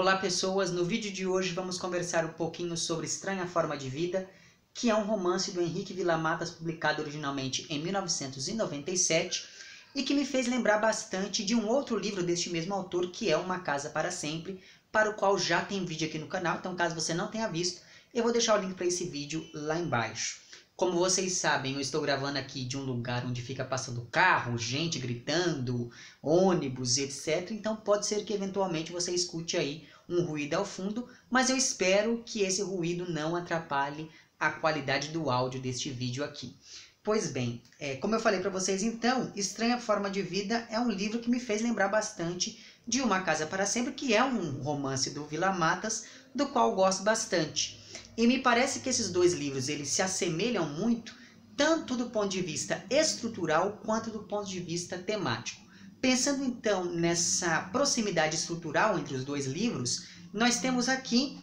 Olá pessoas, no vídeo de hoje vamos conversar um pouquinho sobre Estranha Forma de Vida, que é um romance do Henrique Villa-Matas publicado originalmente em 1997 e que me fez lembrar bastante de um outro livro deste mesmo autor, que é Uma Casa para Sempre, para o qual já tem vídeo aqui no canal, então caso você não tenha visto, eu vou deixar o link para esse vídeo lá embaixo. Como vocês sabem, eu estou gravando aqui de um lugar onde fica passando carro, gente gritando, ônibus, etc. Então pode ser que eventualmente você escute aí um ruído ao fundo, mas eu espero que esse ruído não atrapalhe a qualidade do áudio deste vídeo aqui. Pois bem, como eu falei para vocês então, Estranha Forma de Vida é um livro que me fez lembrar bastante de Uma Casa para Sempre, que é um romance do Villa-Matas, do qual eu gosto bastante. E me parece que esses dois livros eles se assemelham muito, tanto do ponto de vista estrutural quanto do ponto de vista temático. Pensando então nessa proximidade estrutural entre os dois livros, nós temos aqui,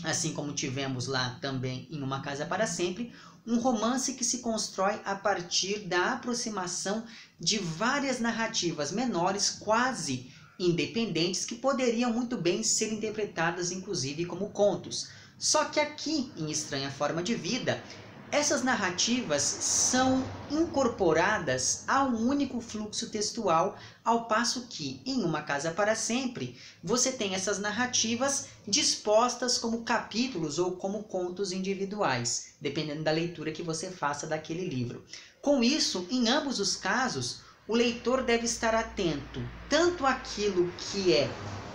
assim como tivemos lá também em Uma Casa para Sempre, um romance que se constrói a partir da aproximação de várias narrativas menores, quase independentes, que poderiam muito bem ser interpretadas inclusive como contos. Só que aqui, em Estranha Forma de Vida, essas narrativas são incorporadas a um único fluxo textual, ao passo que, em Uma Casa para Sempre, você tem essas narrativas dispostas como capítulos ou como contos individuais, dependendo da leitura que você faça daquele livro. Com isso, em ambos os casos, o leitor deve estar atento tanto àquilo que é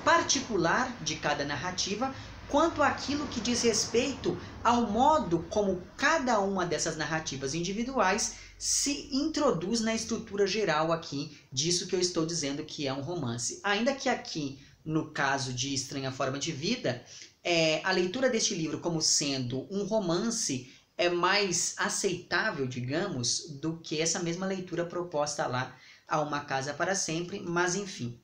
particular de cada narrativa, quanto àquilo que diz respeito ao modo como cada uma dessas narrativas individuais se introduz na estrutura geral aqui disso que eu estou dizendo que é um romance. Ainda que aqui, no caso de Estranha Forma de Vida, a leitura deste livro como sendo um romance é mais aceitável, digamos, do que essa mesma leitura proposta lá a Uma Casa para Sempre, mas enfim.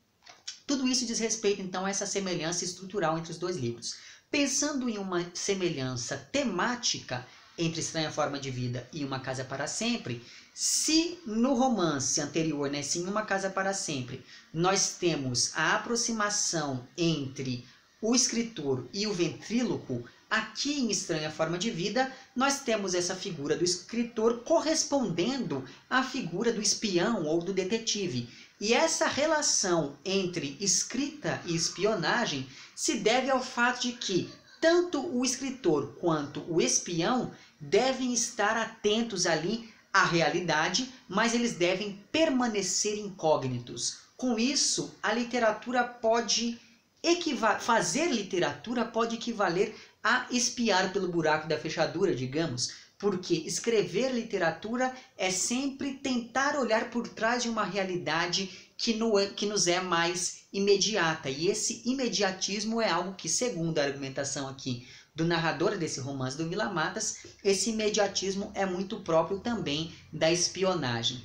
Tudo isso diz respeito então a essa semelhança estrutural entre os dois livros. Pensando em uma semelhança temática entre Estranha Forma de Vida e Uma Casa para Sempre, se no romance anterior, se em Uma Casa para Sempre, nós temos a aproximação entre o escritor e o ventríloco, aqui em Estranha Forma de Vida, nós temos essa figura do escritor correspondendo à figura do espião ou do detetive. E essa relação entre escrita e espionagem se deve ao fato de que tanto o escritor quanto o espião devem estar atentos ali à realidade, mas eles devem permanecer incógnitos. Com isso, a literatura pode fazer literatura pode equivaler a espiar pelo buraco da fechadura, digamos, porque escrever literatura é sempre tentar olhar por trás de uma realidade que nos é mais imediata. E esse imediatismo é algo que, segundo a argumentação aqui do narrador desse romance do Villa-Matas, esse imediatismo é muito próprio também da espionagem.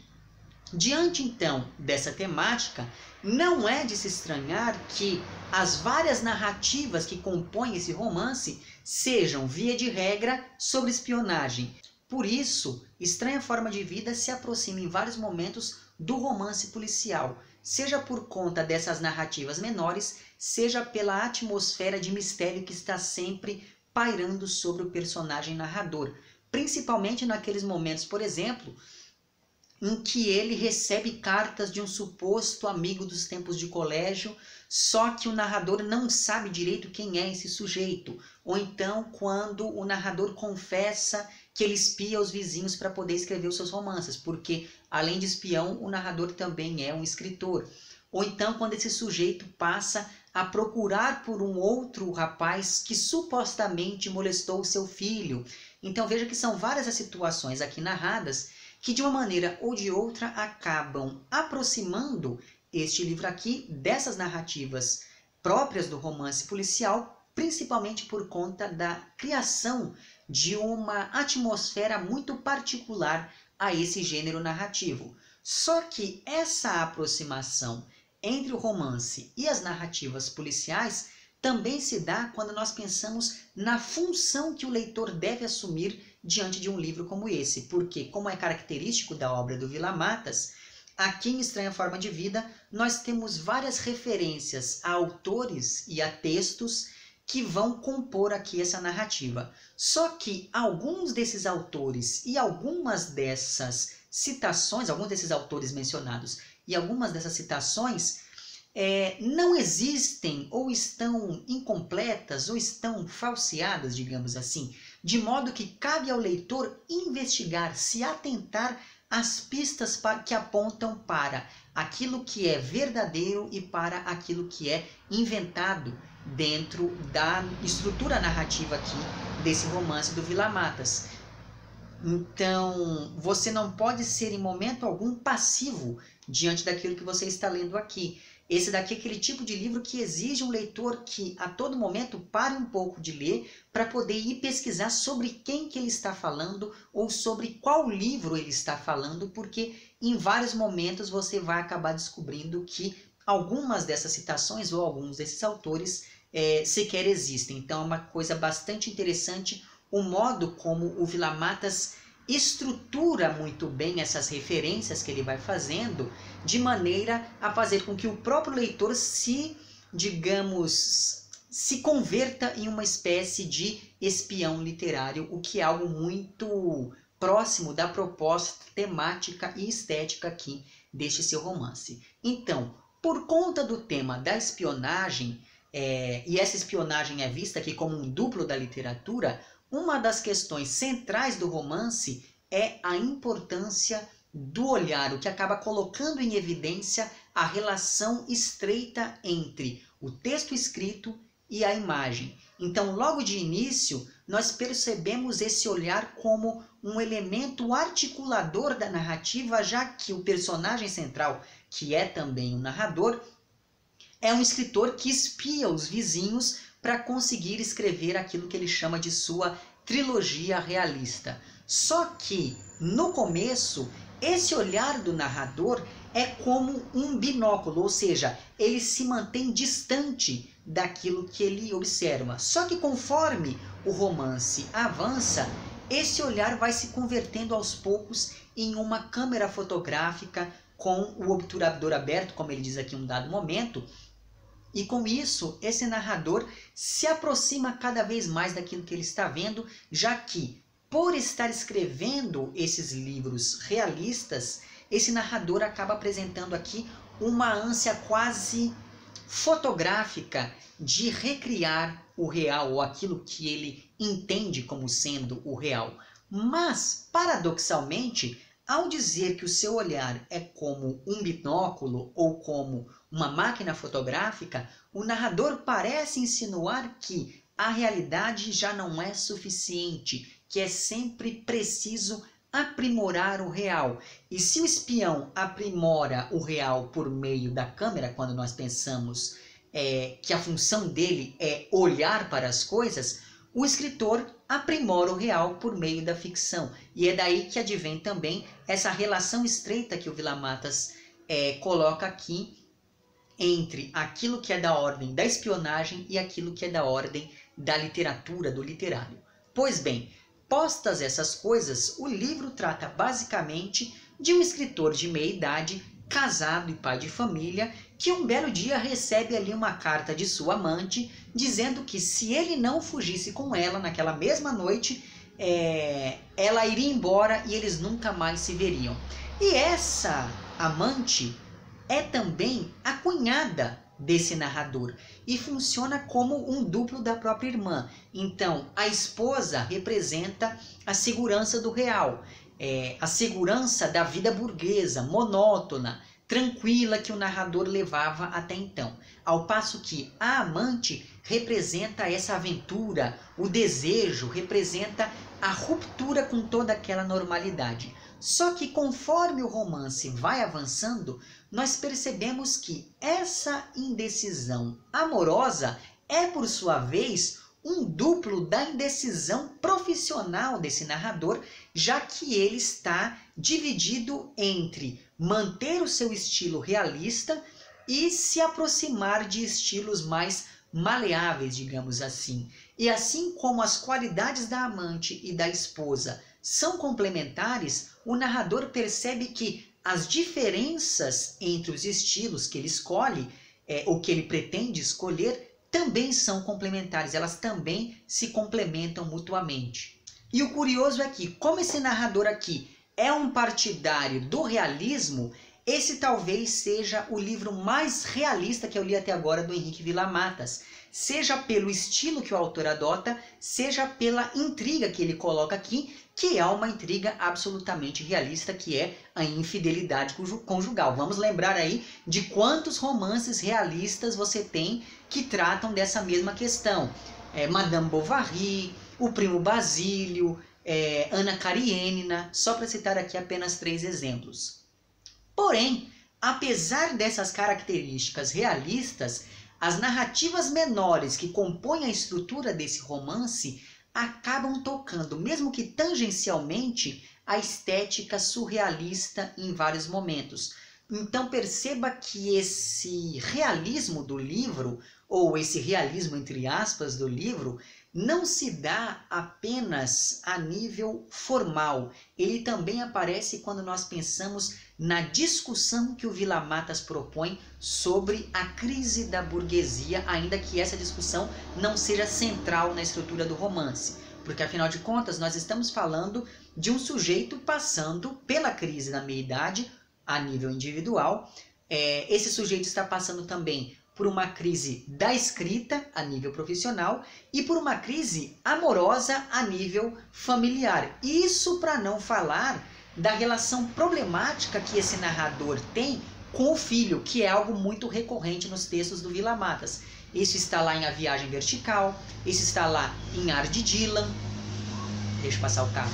Diante, então, dessa temática, não é de se estranhar que as várias narrativas que compõem esse romance sejam, via de regra, sobre espionagem. Por isso, Estranha Forma de Vida se aproxima em vários momentos do romance policial, seja por conta dessas narrativas menores, seja pela atmosfera de mistério que está sempre pairando sobre o personagem narrador, principalmente naqueles momentos, por exemplo, em que ele recebe cartas de um suposto amigo dos tempos de colégio, só que o narrador não sabe direito quem é esse sujeito. Ou então quando o narrador confessa que ele espia os vizinhos para poder escrever os seus romances, porque além de espião, o narrador também é um escritor. Ou então quando esse sujeito passa a procurar por um outro rapaz que supostamente molestou o seu filho. Então veja que são várias as situações aqui narradas que de uma maneira ou de outra acabam aproximando este livro aqui dessas narrativas próprias do romance policial, principalmente por conta da criação de uma atmosfera muito particular a esse gênero narrativo. Só que essa aproximação entre o romance e as narrativas policiais também se dá quando nós pensamos na função que o leitor deve assumir diante de um livro como esse, porque, como é característico da obra do Villa-Matas, aqui em Estranha Forma de Vida, nós temos várias referências a autores e a textos que vão compor aqui essa narrativa. Só que alguns desses autores e algumas dessas citações, alguns desses autores mencionados e algumas dessas citações não existem ou estão incompletas ou estão falseadas, digamos assim, de modo que cabe ao leitor investigar, se atentar às pistas que apontam para aquilo que é verdadeiro e para aquilo que é inventado dentro da estrutura narrativa aqui desse romance do Vila Matas. Então, você não pode ser em momento algum passivo diante daquilo que você está lendo aqui. Esse daqui é aquele tipo de livro que exige um leitor que a todo momento pare um pouco de ler para poder ir pesquisar sobre quem que ele está falando ou sobre qual livro ele está falando, porque em vários momentos você vai acabar descobrindo que algumas dessas citações ou alguns desses autores sequer existem. Então é uma coisa bastante interessante o modo como o Vila Matas estrutura muito bem essas referências que ele vai fazendo, de maneira a fazer com que o próprio leitor se converta em uma espécie de espião literário, o que é algo muito próximo da proposta temática e estética aqui deste seu romance. Então, por conta do tema da espionagem, e essa espionagem é vista aqui como um duplo da literatura, uma das questões centrais do romance é a importância do olhar, o que acaba colocando em evidência a relação estreita entre o texto escrito e a imagem. Então, logo de início, nós percebemos esse olhar como um elemento articulador da narrativa, já que o personagem central, que é também o narrador, é um escritor que espia os vizinhos para conseguir escrever aquilo que ele chama de sua trilogia realista. Só que, no começo, esse olhar do narrador é como um binóculo, ou seja, ele se mantém distante daquilo que ele observa. Só que conforme o romance avança, esse olhar vai se convertendo aos poucos em uma câmera fotográfica com o obturador aberto, como ele diz aqui em um dado momento. E com isso, esse narrador se aproxima cada vez mais daquilo que ele está vendo, já que, por estar escrevendo esses livros realistas, esse narrador acaba apresentando aqui uma ânsia quase fotográfica de recriar o real, ou aquilo que ele entende como sendo o real. Mas, paradoxalmente, ao dizer que o seu olhar é como um binóculo ou como uma máquina fotográfica, o narrador parece insinuar que a realidade já não é suficiente, que é sempre preciso aprimorar o real. E se o espião aprimora o real por meio da câmera, quando nós pensamos que a função dele é olhar para as coisas, o escritor aprimora o real por meio da ficção. E é daí que advém também essa relação estreita que o Vila Matas coloca aqui entre aquilo que é da ordem da espionagem e aquilo que é da ordem da literatura, do literário. Pois bem, postas essas coisas, o livro trata basicamente de um escritor de meia idade, casado e pai de família, que um belo dia recebe ali uma carta de sua amante, dizendo que se ele não fugisse com ela naquela mesma noite, ela iria embora e eles nunca mais se veriam. E essa amante é também a cunhada desse narrador e funciona como um duplo da própria irmã. Então, a esposa representa a segurança do real, a segurança da vida burguesa, monótona, tranquila que o narrador levava até então. Ao passo que a amante representa essa aventura, o desejo, representa a ruptura com toda aquela normalidade. Só que conforme o romance vai avançando, nós percebemos que essa indecisão amorosa é, por sua vez, um duplo da indecisão profissional desse narrador, já que ele está dividido entre manter o seu estilo realista e se aproximar de estilos mais maleáveis, digamos assim. E assim como as qualidades da amante e da esposa são complementares, o narrador percebe que as diferenças entre os estilos que ele escolhe, ou que ele pretende escolher, também são complementares, elas também se complementam mutuamente. E o curioso é que, como esse narrador aqui é um partidário do realismo, esse talvez seja o livro mais realista que eu li até agora do Henrique Villa-Matas, seja pelo estilo que o autor adota, seja pela intriga que ele coloca aqui, que é uma intriga absolutamente realista, que é a infidelidade conjugal. Vamos lembrar aí de quantos romances realistas você tem que tratam dessa mesma questão. Madame Bovary, O Primo Basílio, Ana Karenina, só para citar aqui apenas 3 exemplos. Porém, apesar dessas características realistas, as narrativas menores que compõem a estrutura desse romance acabam tocando, mesmo que tangencialmente, a estética surrealista em vários momentos. Então perceba que esse realismo do livro, ou esse realismo entre aspas do livro, não se dá apenas a nível formal. Ele também aparece quando nós pensamos na discussão que o Villa-Matas propõe sobre a crise da burguesia, ainda que essa discussão não seja central na estrutura do romance. Porque, afinal de contas, nós estamos falando de um sujeito passando pela crise da meia-idade a nível individual. Esse sujeito está passando também por uma crise da escrita a nível profissional e por uma crise amorosa a nível familiar. Isso para não falar da relação problemática que esse narrador tem com o filho, que é algo muito recorrente nos textos do Villa-Matas. Isso está lá em A Viagem Vertical, isso está lá em Ar de Dylan. Deixa eu passar o carro.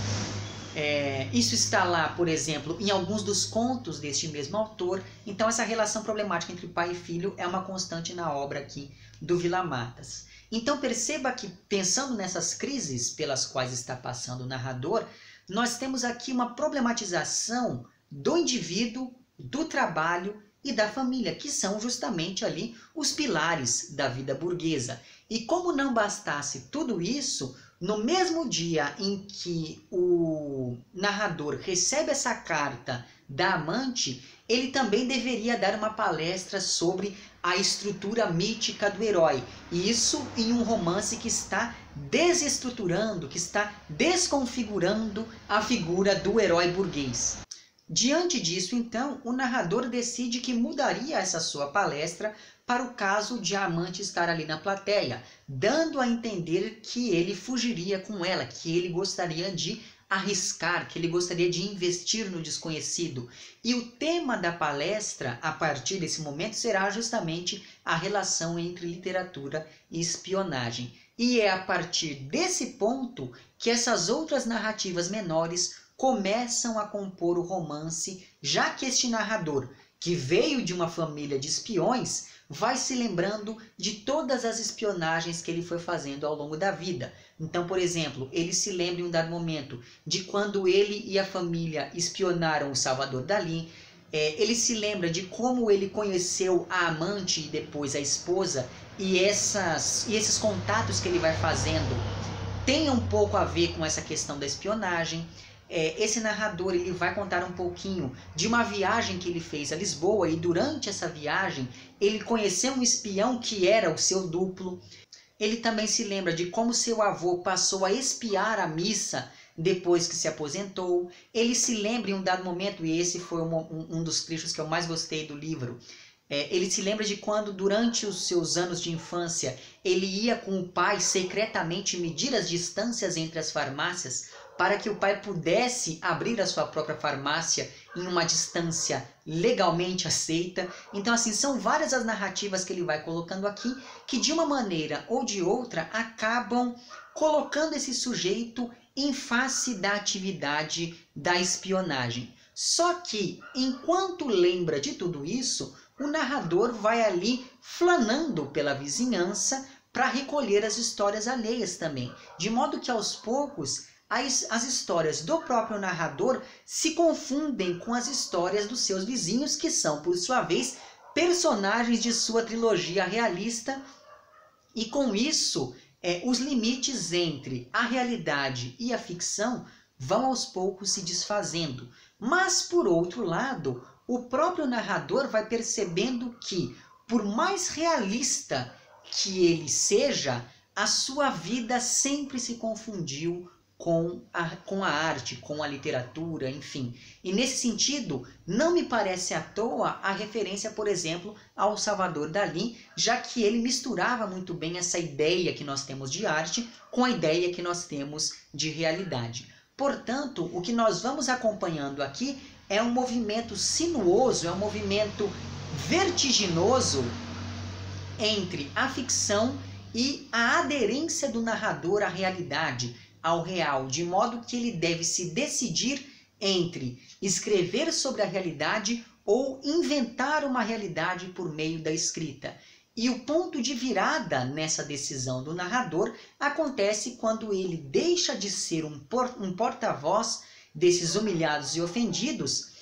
Isso está lá, por exemplo, em alguns dos contos deste mesmo autor. Então essa relação problemática entre pai e filho é uma constante na obra aqui do Villa-Matas. Então perceba que, pensando nessas crises pelas quais está passando o narrador, nós temos aqui uma problematização do indivíduo, do trabalho e da família, que são justamente ali os pilares da vida burguesa. E como não bastasse tudo isso, no mesmo dia em que o narrador recebe essa carta da amante, ele também deveria dar uma palestra sobre a estrutura mítica do herói. E isso em um romance que está desestruturando, que está desconfigurando a figura do herói burguês. Diante disso, então, o narrador decide que mudaria essa sua palestra para o caso de a amante estar ali na plateia, dando a entender que ele fugiria com ela, que ele gostaria de arriscar, que ele gostaria de investir no desconhecido. E o tema da palestra, a partir desse momento, será justamente a relação entre literatura e espionagem. E é a partir desse ponto que essas outras narrativas menores começam a compor o romance, já que este narrador, que veio de uma família de espiões, vai se lembrando de todas as espionagens que ele foi fazendo ao longo da vida. Então, por exemplo, ele se lembra em um dado momento de quando ele e a família espionaram o Salvador Dalí. Ele se lembra de como ele conheceu a amante e depois a esposa, e esses contatos que ele vai fazendo têm um pouco a ver com essa questão da espionagem. Esse narrador ele vai contar um pouquinho de uma viagem que ele fez a Lisboa, e durante essa viagem ele conheceu um espião que era o seu duplo. Ele também se lembra de como seu avô passou a espiar a missa depois que se aposentou. Ele se lembra em um dado momento, e esse foi um dos trechos que eu mais gostei do livro, ele se lembra de quando, durante os seus anos de infância, ele ia com o pai secretamente medir as distâncias entre as farmácias para que o pai pudesse abrir a sua própria farmácia em uma distância legalmente aceita. Então, assim, são várias as narrativas que ele vai colocando aqui, que de uma maneira ou de outra acabam colocando esse sujeito em face da atividade da espionagem. Só que, enquanto lembra de tudo isso, o narrador vai ali flanando pela vizinhança para recolher as histórias alheias também, de modo que aos poucos as histórias do próprio narrador se confundem com as histórias dos seus vizinhos, que são, por sua vez, personagens de sua trilogia realista, e com isso os limites entre a realidade e a ficção vão aos poucos se desfazendo. Mas, por outro lado, o próprio narrador vai percebendo que, por mais realista que ele seja, a sua vida sempre se confundiu com a arte, com a literatura, enfim. E nesse sentido, não me parece à toa a referência, por exemplo, ao Salvador Dalí, já que ele misturava muito bem essa ideia que nós temos de arte com a ideia que nós temos de realidade. Portanto, o que nós vamos acompanhando aqui é um movimento sinuoso, é um movimento vertiginoso entre a ficção e a aderência do narrador à realidade, ao real, de modo que ele deve se decidir entre escrever sobre a realidade ou inventar uma realidade por meio da escrita. E o ponto de virada nessa decisão do narrador acontece quando ele deixa de ser um porta-voz desses humilhados e ofendidos,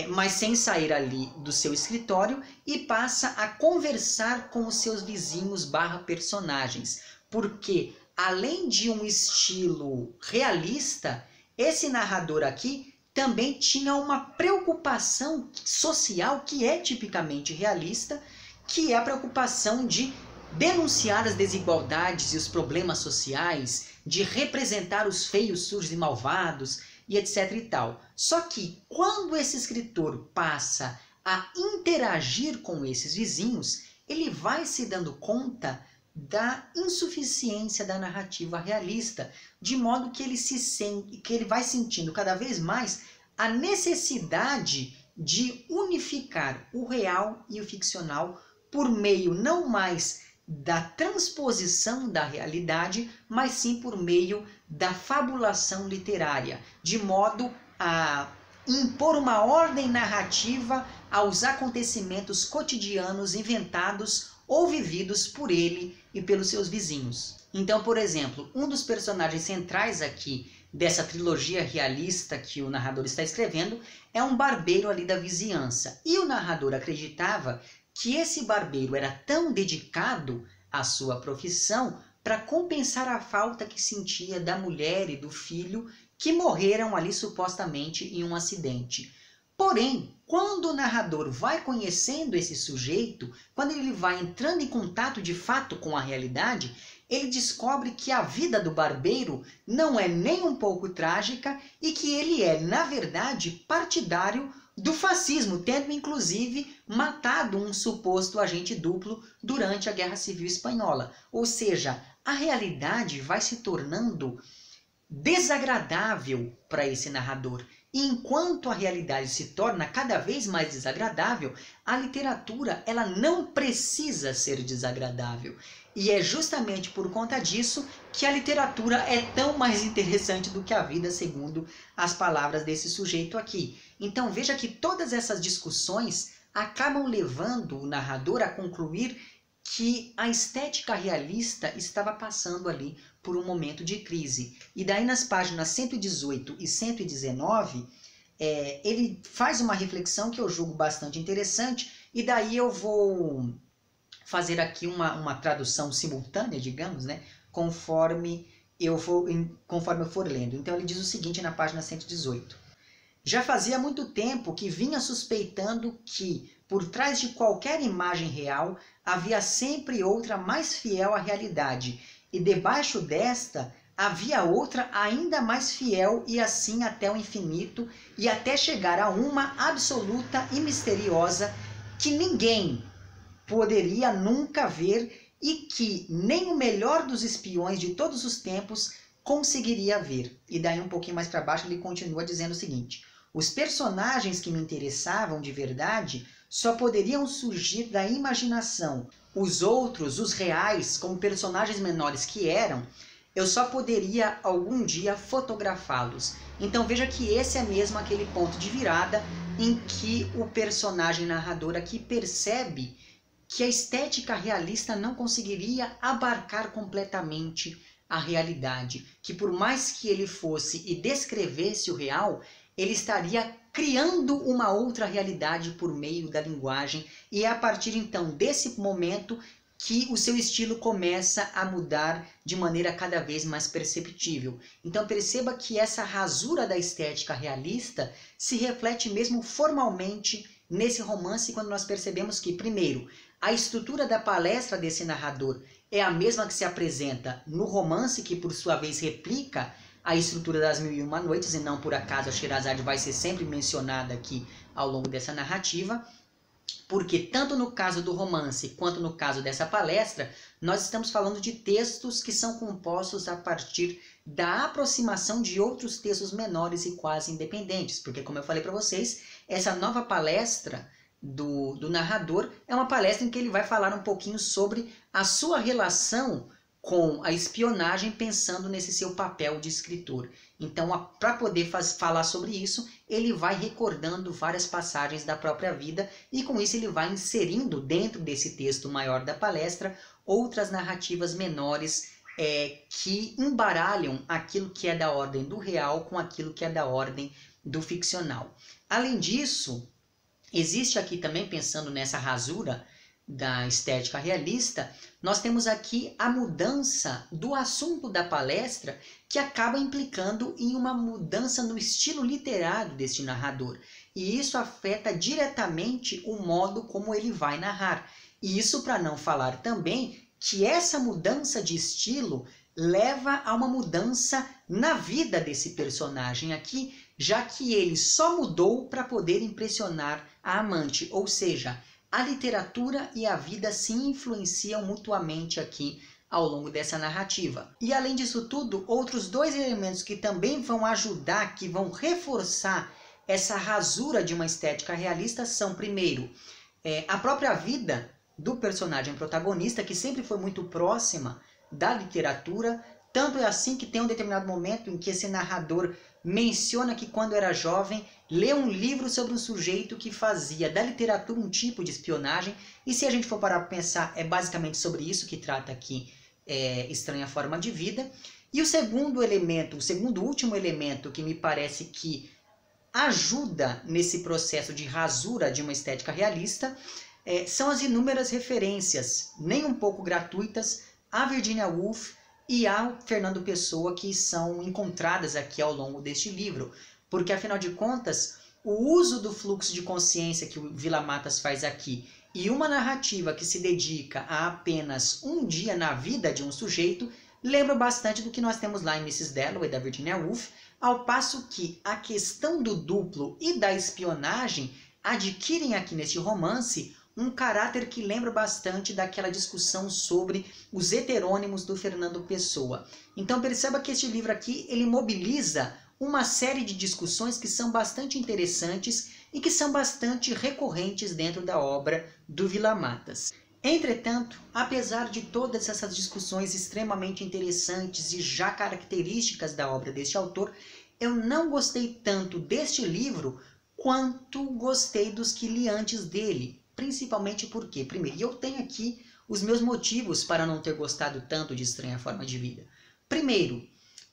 mas sem sair ali do seu escritório, e passa a conversar com os seus vizinhos / personagens. Porque, além de um estilo realista, esse narrador aqui também tinha uma preocupação social que é tipicamente realista, que é a preocupação de denunciar as desigualdades e os problemas sociais, de representar os feios, sujos e malvados, e etc e tal. Só que quando esse escritor passa a interagir com esses vizinhos, ele vai se dando conta da insuficiência da narrativa realista, de modo que ele vai sentindo cada vez mais a necessidade de unificar o real e o ficcional por meio não mais da transposição da realidade, mas sim por meio da fabulação literária, de modo a impor uma ordem narrativa aos acontecimentos cotidianos inventados ou vividos por ele e pelos seus vizinhos. Então, por exemplo, um dos personagens centrais aqui dessa trilogia realista que o narrador está escrevendo é um barbeiro ali da vizinhança. E o narrador acreditava que esse barbeiro era tão dedicado à sua profissão para compensar a falta que sentia da mulher e do filho que morreram ali supostamente em um acidente. Porém, quando o narrador vai conhecendo esse sujeito, quando ele vai entrando em contato de fato com a realidade, ele descobre que a vida do barbeiro não é nem um pouco trágica e que ele é, na verdade, partidário do fascismo, tendo inclusive matado um suposto agente duplo durante a Guerra Civil Espanhola. Ou seja, a realidade vai se tornando desagradável para esse narrador. E enquanto a realidade se torna cada vez mais desagradável, a literatura ela não precisa ser desagradável. E é justamente por conta disso que a literatura é tão mais interessante do que a vida, segundo as palavras desse sujeito aqui. Então veja que todas essas discussões acabam levando o narrador a concluir que a estética realista estava passando ali por um momento de crise. E daí nas páginas 118 e 119, ele faz uma reflexão que eu julgo bastante interessante, e daí eu vou fazer aqui uma tradução simultânea, digamos, né, conforme eu for lendo. Então ele diz o seguinte na página 118. Já fazia muito tempo que vinha suspeitando que, por trás de qualquer imagem real, havia sempre outra mais fiel à realidade, e debaixo desta havia outra ainda mais fiel, e assim até o infinito, e até chegar a uma absoluta e misteriosa que ninguém poderia nunca ver e que nem o melhor dos espiões de todos os tempos conseguiria ver. E daí um pouquinho mais para baixo ele continua dizendo o seguinte: os personagens que me interessavam de verdade só poderiam surgir da imaginação. Os outros, os reais, como personagens menores que eram, eu só poderia algum dia fotografá-los. Então veja que esse é mesmo aquele ponto de virada em que o personagem narrador aqui percebe que a estética realista não conseguiria abarcar completamente a realidade, que por mais que ele fosse e descrevesse o real, ele estaria criando uma outra realidade por meio da linguagem, e é a partir então desse momento que o seu estilo começa a mudar de maneira cada vez mais perceptível. Então perceba que essa rasura da estética realista se reflete mesmo formalmente nesse romance quando nós percebemos que, primeiro, a estrutura da palestra desse narrador é a mesma que se apresenta no romance, que por sua vez replica a estrutura das Mil e Uma Noites, e não por acaso a Sherazade vai ser sempre mencionada aqui ao longo dessa narrativa. Porque tanto no caso do romance quanto no caso dessa palestra, nós estamos falando de textos que são compostos a partir da aproximação de outros textos menores e quase independentes. Porque, como eu falei para vocês, essa nova palestra do narrador é uma palestra em que ele vai falar um pouquinho sobre a sua relação com a espionagem, pensando nesse seu papel de escritor. Então, para poder falar sobre isso, ele vai recordando várias passagens da própria vida e com isso ele vai inserindo dentro desse texto maior da palestra outras narrativas menores que embaralham aquilo que é da ordem do real com aquilo que é da ordem do ficcional. Além disso, existe aqui também, pensando nessa rasura da estética realista, nós temos aqui a mudança do assunto da palestra, que acaba implicando em uma mudança no estilo literário deste narrador. E isso afeta diretamente o modo como ele vai narrar. E isso para não falar também que essa mudança de estilo leva a uma mudança na vida desse personagem aqui, já que ele só mudou para poder impressionar a amante, ou seja, a literatura e a vida se influenciam mutuamente aqui ao longo dessa narrativa. E além disso tudo, outros dois elementos que também vão ajudar, que vão reforçar essa rasura de uma estética realista são, primeiro, a própria vida do personagem protagonista, que sempre foi muito próxima da literatura. Tanto é assim que tem um determinado momento em que esse narrador menciona que quando era jovem leu um livro sobre um sujeito que fazia da literatura um tipo de espionagem, e se a gente for parar para pensar, é basicamente sobre isso que trata aqui Estranha Forma de Vida. E o segundo elemento, o segundo último elemento que me parece que ajuda nesse processo de rasura de uma estética realista são as inúmeras referências, nem um pouco gratuitas, a Virginia Woolf e ao Fernando Pessoa, que são encontradas aqui ao longo deste livro. Porque, afinal de contas, o uso do fluxo de consciência que o Vila Matas faz aqui e uma narrativa que se dedica a apenas um dia na vida de um sujeito lembra bastante do que nós temos lá em Mrs. Dalloway, da Virginia Woolf, ao passo que a questão do duplo e da espionagem adquirem aqui neste romance um caráter que lembra bastante daquela discussão sobre os heterônimos do Fernando Pessoa. Então perceba que este livro aqui ele mobiliza uma série de discussões que são bastante interessantes e que são bastante recorrentes dentro da obra do Vila Matas. Entretanto, apesar de todas essas discussões extremamente interessantes e já características da obra deste autor, eu não gostei tanto deste livro quanto gostei dos que li antes dele. Principalmente porque, primeiro, eu tenho aqui os meus motivos para não ter gostado tanto de Estranha Forma de Vida. Primeiro,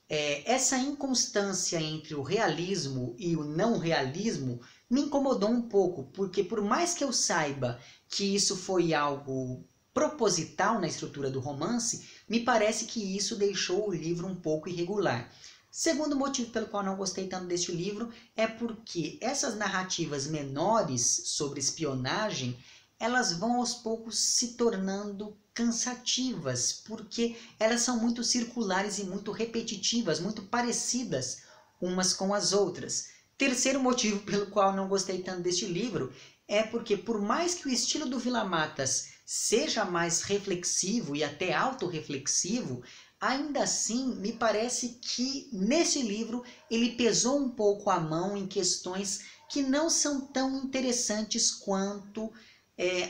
essa inconstância entre o realismo e o não realismo me incomodou um pouco, porque por mais que eu saiba que isso foi algo proposital na estrutura do romance, me parece que isso deixou o livro um pouco irregular. Segundo motivo pelo qual não gostei tanto deste livro é porque essas narrativas menores sobre espionagem, elas vão aos poucos se tornando cansativas, porque elas são muito circulares e muito repetitivas, muito parecidas umas com as outras. Terceiro motivo pelo qual não gostei tanto deste livro é porque, por mais que o estilo do Vila Matas seja mais reflexivo e até autorreflexivo, ainda assim, me parece que nesse livro ele pesou um pouco a mão em questões que não são tão interessantes quanto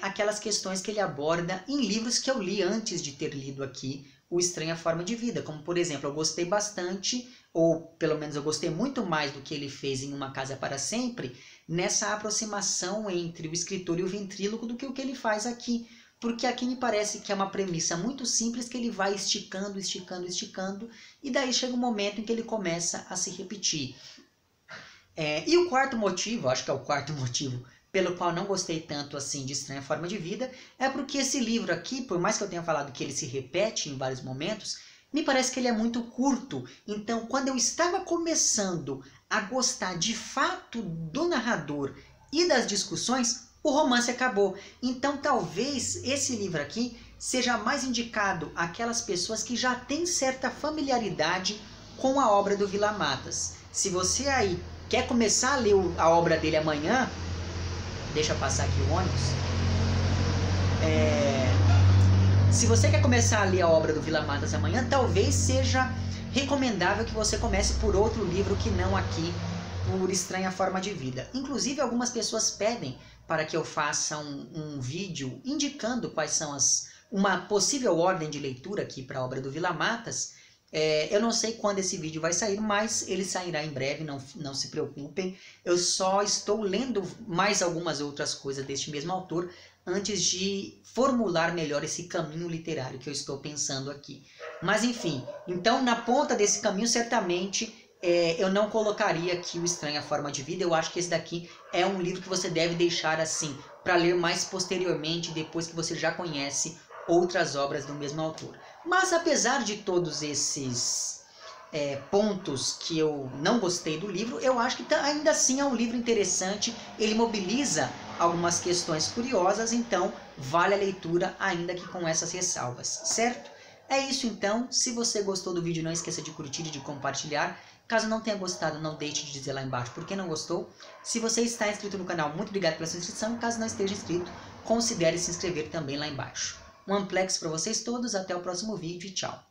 aquelas questões que ele aborda em livros que eu li antes de ter lido aqui o Estranha Forma de Vida. Como, por exemplo, eu gostei bastante, ou pelo menos eu gostei muito mais do que ele fez em Uma Casa para Sempre, nessa aproximação entre o escritor e o ventríloco do que o que ele faz aqui. Porque aqui me parece que é uma premissa muito simples que ele vai esticando, esticando, esticando, e daí chega um momento em que ele começa a se repetir. E o quarto motivo, acho que é o quarto motivo pelo qual não gostei tanto assim de Estranha Forma de Vida é porque esse livro aqui, por mais que eu tenha falado que ele se repete em vários momentos, me parece que ele é muito curto. Então, quando eu estava começando a gostar de fato do narrador e das discussões, o romance acabou. Então, talvez esse livro aqui seja mais indicado àquelas pessoas que já têm certa familiaridade com a obra do Vila Matas. Se você aí quer começar a ler a obra dele amanhã, deixa eu passar aqui o ônibus. Se você quer começar a ler a obra do Vila Matas amanhã, talvez seja recomendável que você comece por outro livro que não aqui, por Estranha Forma de Vida. Inclusive, algumas pessoas pedem para que eu faça um vídeo indicando quais são uma possível ordem de leitura aqui para a obra do Vila Matas. Eu não sei quando esse vídeo vai sair, mas ele sairá em breve, não se preocupem. Eu só estou lendo mais algumas outras coisas deste mesmo autor antes de formular melhor esse caminho literário que eu estou pensando aqui. Mas enfim, então na ponta desse caminho certamente eu não colocaria aqui o Estranha Forma de Vida. Eu acho que esse daqui é um livro que você deve deixar assim, para ler mais posteriormente, depois que você já conhece outras obras do mesmo autor. Mas apesar de todos esses pontos que eu não gostei do livro, eu acho que ainda assim é um livro interessante, ele mobiliza algumas questões curiosas, então vale a leitura ainda que com essas ressalvas, certo? É isso então, se você gostou do vídeo não esqueça de curtir e de compartilhar. Caso não tenha gostado, não deixe de dizer lá embaixo por que não gostou. Se você está inscrito no canal, muito obrigado pela sua inscrição. Caso não esteja inscrito, considere se inscrever também lá embaixo. Um amplex para vocês todos, até o próximo vídeo e tchau.